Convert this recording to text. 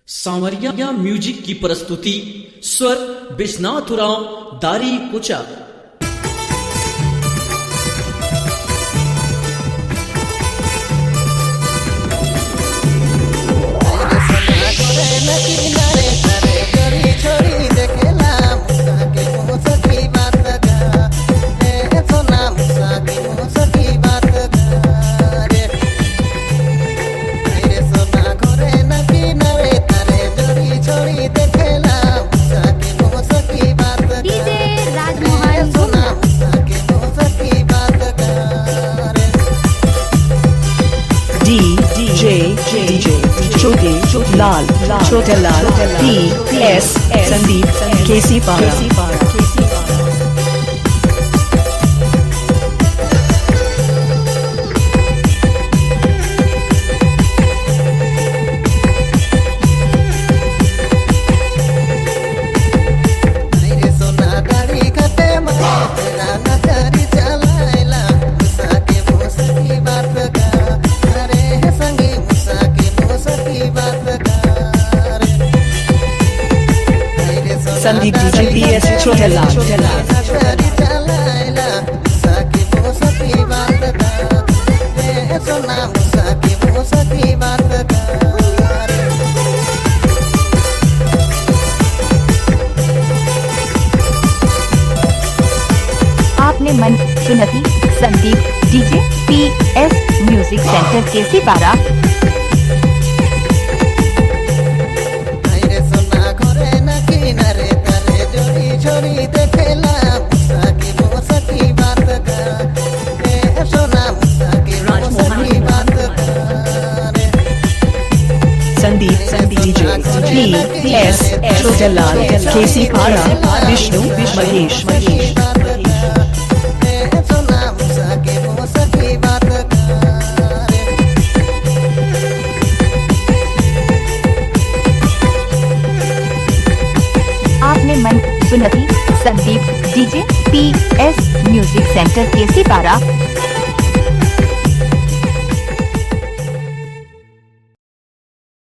सांवरिया music की प्रस्तुति स्वर बिश्नाथुराव दारी कुचा। छोटे लाल PS संदीप केसी पारा। संदीप PS छोटे लाल आपने मन सुनती संदीप PS म्यूजिक सेंटर केसी पारा। संदीप PS छोटे लाल केसी पारा विष्णु महेश। आपने मन सुनती संदीप PS म्यूजिक सेंटर केसी पारा।